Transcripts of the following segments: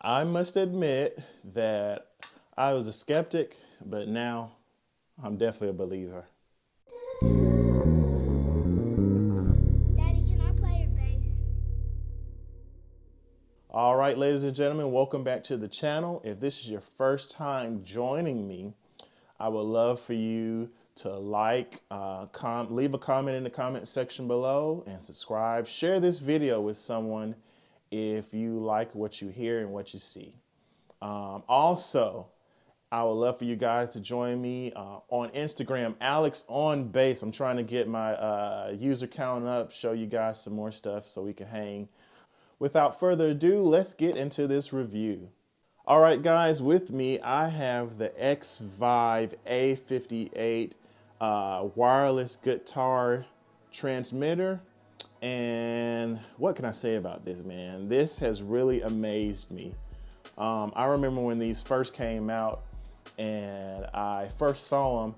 I must admit that I was a skeptic, but now I'm definitely a believer. Daddy, can I play your bass? All right, ladies and gentlemen, welcome back to the channel. If this is your first time joining me, I would love for you to leave a comment in the comment section below and subscribe. Share this video with someone if you like what you hear and what you see. Also, I would love for you guys to join me on Instagram, Alex on Bass. I'm trying to get my user count up, show you guys some more stuff so we can hang. Without further ado, let's get into this review. All right, guys, with me, I have the Xvive A58 wireless guitar transmitter. And what can I say about this, man? This has really amazed me. I remember when these first came out and I first saw them,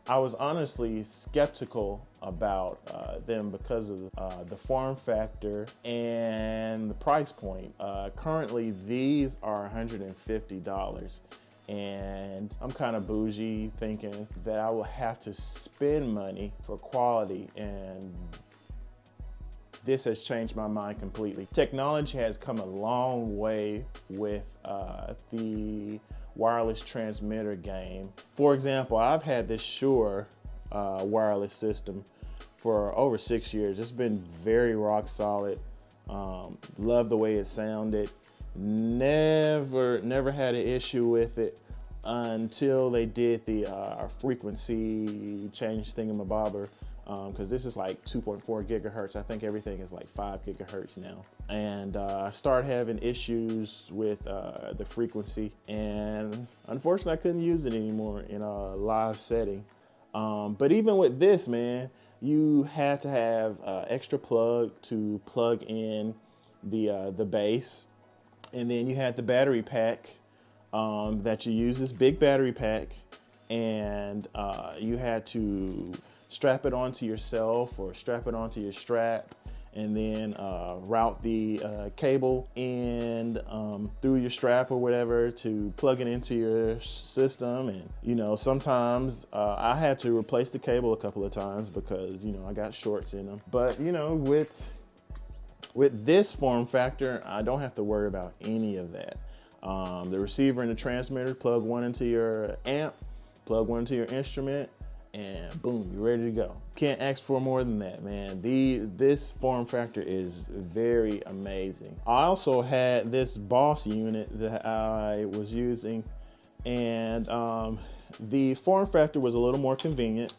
I was honestly skeptical about them because of the form factor and the price point. Currently, these are $150. And I'm kind of bougie thinking that I will have to spend money for quality, and this has changed my mind completely. Technology has come a long way with the wireless transmitter game. For example, I've had this Shure wireless system for over 6 years. It's been very rock solid. Love the way it sounded. Never had an issue with it until they did the frequency change thingamabobber. Because this is like 2.4 gigahertz. I think everything is like 5 gigahertz now. And I started having issues with the frequency, and unfortunately I couldn't use it anymore in a live setting. But even with this, man, you had to have extra plug to plug in the bass. And then you had the battery pack that you use, this big battery pack, and you had to strap it onto yourself or strap it onto your strap, and then route the cable in through your strap or whatever to plug it into your system. And you know, sometimes I had to replace the cable a couple of times because, you know, I got shorts in them. But you know, with this form factor, I don't have to worry about any of that. The receiver and the transmitter, plug one into your amp, plug one into your instrument, and boom, you're ready to go. Can't ask for more than that, man. This form factor is very amazing. I also had this Boss unit that I was using, and the form factor was a little more convenient.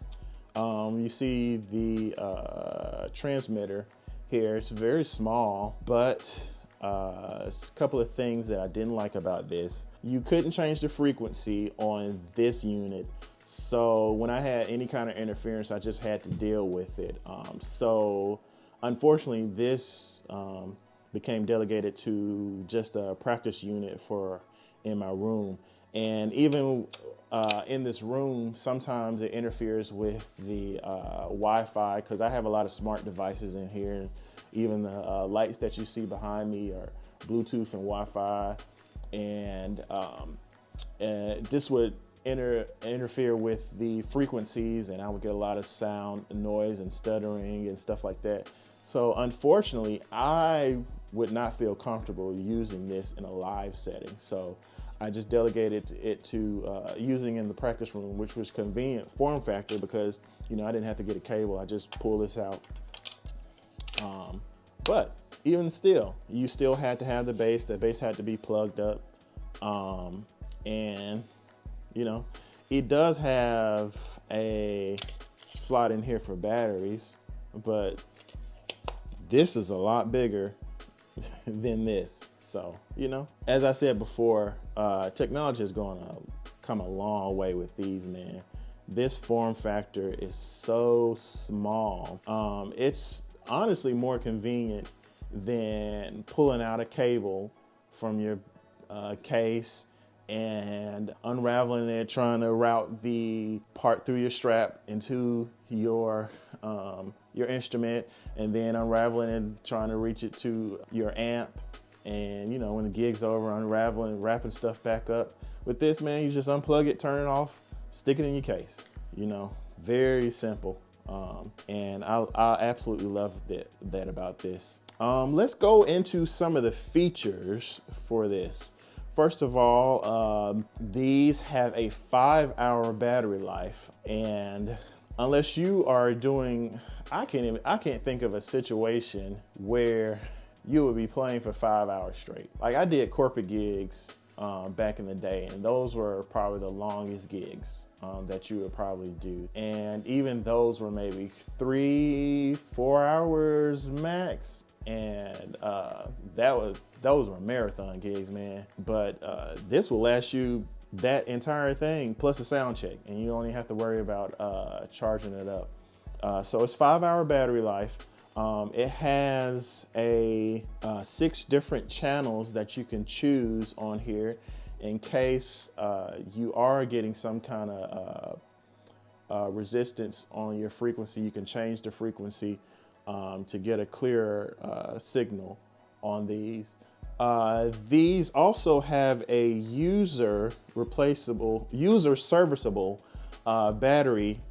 You see the transmitter here, it's very small, but a couple of things that I didn't like about this. You couldn't change the frequency on this unit. So when I had any kind of interference, I just had to deal with it. So unfortunately, this became delegated to just a practice unit for in my room. And even in this room, sometimes it interferes with the Wi-Fi, because I have a lot of smart devices in here. And even the lights that you see behind me are Bluetooth and Wi-Fi. And this would interfere with the frequencies, and I would get a lot of sound noise and stuttering and stuff like that. So unfortunately, I would not feel comfortable using this in a live setting. So I just delegated it to using in the practice room, which was convenient form factor because, you know, I didn't have to get a cable. I just pull this out. But even still, you still had to have the bass. The bass had to be plugged up. And you know, it does have a slot in here for batteries, but this is a lot bigger than this. So, you know, as I said before, technology has come a long way with these, man. This form factor is so small. It's honestly more convenient than pulling out a cable from your case and unraveling it, trying to route the part through your strap into your instrument, and then unraveling it, trying to reach it to your amp. And you know, when the gig's over, unraveling, wrapping stuff back up. With this, man, you just unplug it, turn it off, stick it in your case. You know, very simple. And I absolutely love that about this. Let's go into some of the features for this. First of all, these have a 5-hour battery life, and unless you are doing, I can't think of a situation where you would be playing for 5 hours straight. Like, I did corporate gigs back in the day, and those were probably the longest gigs that you would probably do. And even those were maybe 3-4 hours max. And those were marathon gigs, man. But this will last you that entire thing plus a sound check, and you don't even have to worry about charging it up. So it's 5-hour battery life. It has 6 different channels that you can choose on here in case you are getting some kind of resistance on your frequency. You can change the frequency to get a clearer signal on these. These also have a user serviceable battery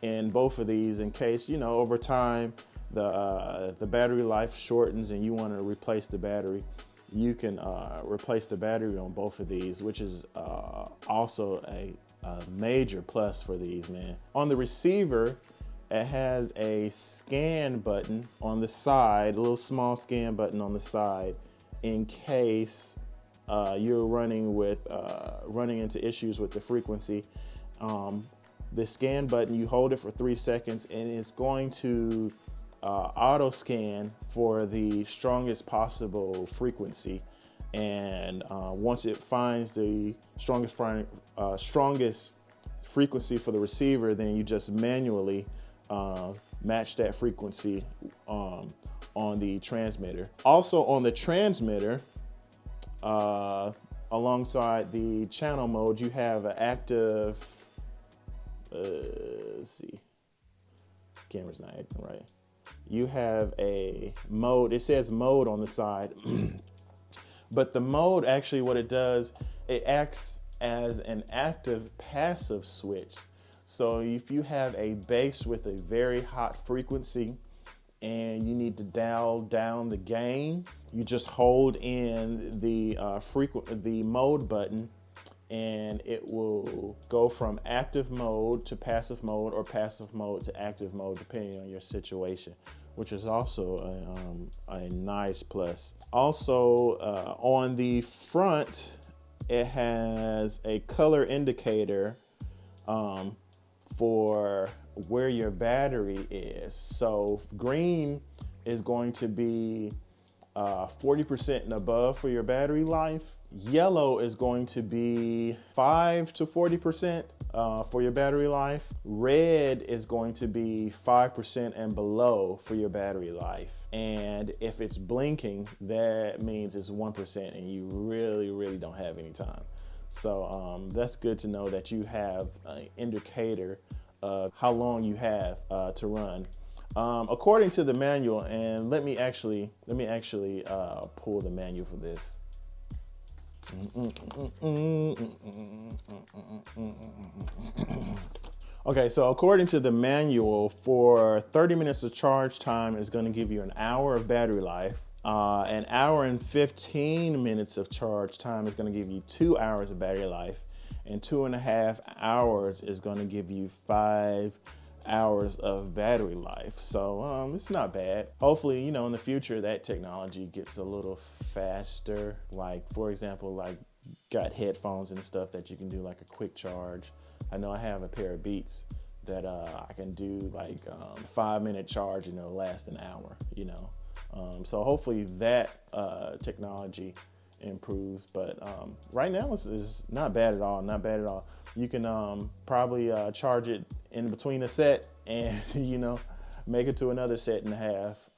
in both of these, in case, you know, over time the battery life shortens and you want to replace the battery. You can replace the battery on both of these, which is also a major plus for these, man. On the receiver, it has a scan button on the side, a little small scan button on the side, in case you're running into issues with the frequency. The scan button, you hold it for 3 seconds, and it's going to auto scan for the strongest possible frequency. And once it finds the strongest frequency for the receiver, then you just manually match that frequency on the transmitter. Also on the transmitter, alongside the channel mode, you have an active, let's see, camera's not acting right. You have a mode, it says mode on the side, but the mode, actually what it does, it acts as an active passive switch. So if you have a bass with a very hot frequency and you need to dial down the gain, you just hold in the mode button, and it will go from active mode to passive mode, or passive mode to active mode, depending on your situation, which is also a nice plus. Also, on the front, it has a color indicator for where your battery is. So green is going to be 40% and above for your battery life. Yellow is going to be 5 to 40% for your battery life. Red is going to be 5% and below for your battery life. And if it's blinking, that means it's 1% and you really, really don't have any time. So that's good to know that you have an indicator of how long you have to run. According to the manual, and let me actually pull the manual for this. Okay, so according to the manual, for 30 minutes of charge time is going to give you an hour of battery life. An hour and 15 minutes of charge time is going to give you 2 hours of battery life, and 2.5 hours is going to give you 5 hours of battery life. So it's not bad. Hopefully, you know, in the future that technology gets a little faster. Like, for example, like got headphones and stuff that you can do like a quick charge. I know I have a pair of Beats that I can do like 5-minute charge and it'll last an hour, you know. So hopefully that technology improves, but right now it's not bad at all, not bad at all. You can probably charge it in between a set and, you know, make it to another set and a half.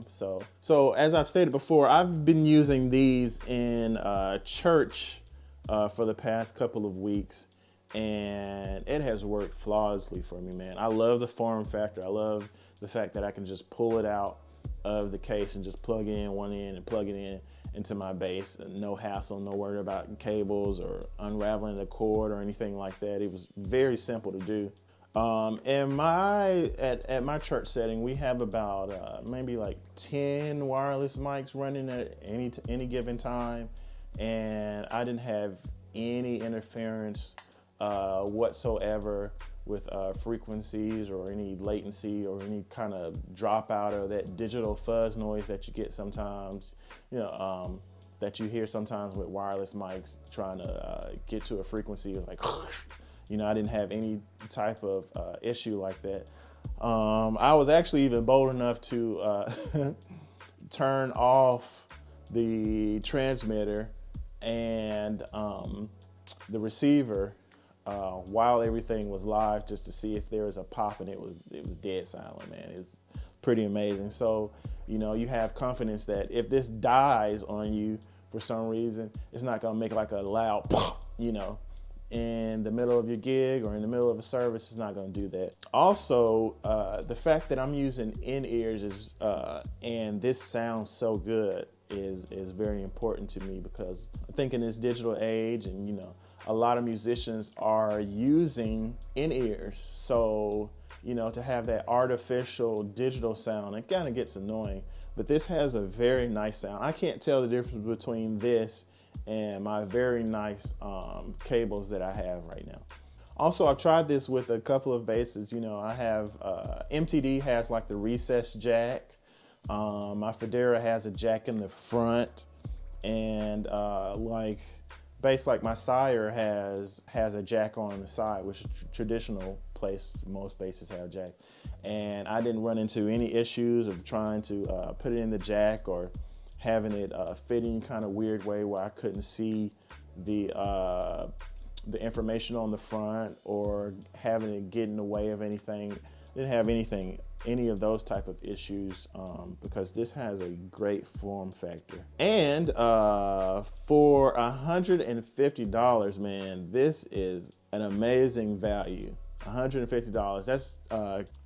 So as I've stated before, I've been using these in church for the past couple of weeks, and it has worked flawlessly for me, man. I love the form factor. I love the fact that I can just pull it out of the case and just plug in one end and plug it in, into my bass. No hassle, no worry about cables or unraveling the cord or anything like that. It was very simple to do. At my church setting, we have about maybe like 10 wireless mics running at any given time, and I didn't have any interference whatsoever with frequencies or any latency or any kind of dropout or that digital fuzz noise that you get sometimes, that you hear sometimes with wireless mics trying to get to a frequency. It's like, I didn't have any type of issue like that. I was actually even bold enough to turn off the transmitter and the receiver while everything was live, just to see if there was a pop, and it was dead silent, man. It's pretty amazing. So, you have confidence that if this dies on you for some reason, it's not gonna make like a loud, in the middle of your gig or in the middle of a service. It's not going to do that. Also, the fact that I'm using in-ears is and this sounds so good is very important to me, because I think in this digital age, and a lot of musicians are using in-ears. So, to have that artificial digital sound, it kind of gets annoying. But this has a very nice sound. I can't tell the difference between this and my very nice cables that I have right now. Also, I've tried this with a couple of basses. I have MTD has like the recessed jack. My Federa has a jack in the front, and bass like my Sire has a jack on the side, which is traditional place. Most basses have jack, and I didn't run into any issues of trying to put it in the jack or having it fit in kind of weird way where I couldn't see the information on the front, or having it get in the way of anything. Didn't have any of those type of issues, because this has a great form factor. And for $150, man, this is an amazing value. $150. That's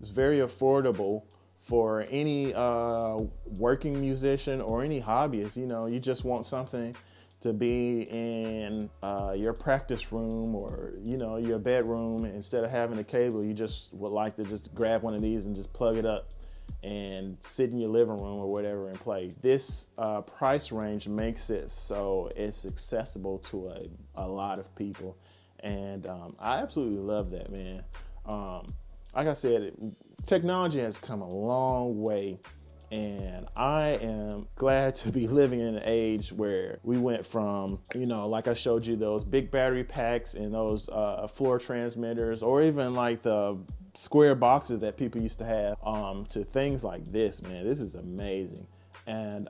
it's very affordable for any working musician or any hobbyist. You just want something to be in your practice room or your bedroom. Instead of having a cable, you just would like to just grab one of these and just plug it up and sit in your living room or whatever and play. This price range makes it so it's accessible to a lot of people, and I absolutely love that, man. Like I said, technology has come a long way, and I am glad to be living in an age where we went from, like I showed you, those big battery packs and those floor transmitters, or even like the square boxes that people used to have, to things like this, man. This is amazing. And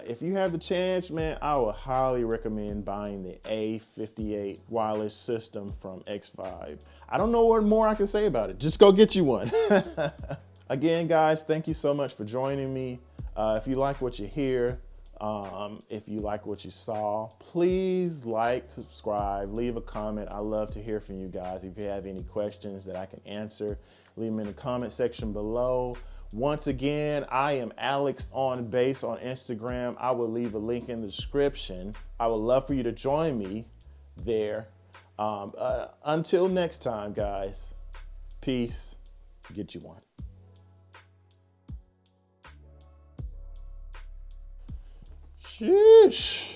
if you have the chance, man, I would highly recommend buying the A58 wireless system from Xvive. I don't know what more I can say about it. Just go get you one. Again, guys, thank you so much for joining me. If you like what you hear, if you like what you saw, please like, subscribe, leave a comment. I love to hear from you guys. If you have any questions that I can answer, leave them in the comment section below. Once again, I am Alex on Bass on Instagram. I will leave a link in the description. I would love for you to join me there. Until next time, guys, peace. Get you one. Sheesh.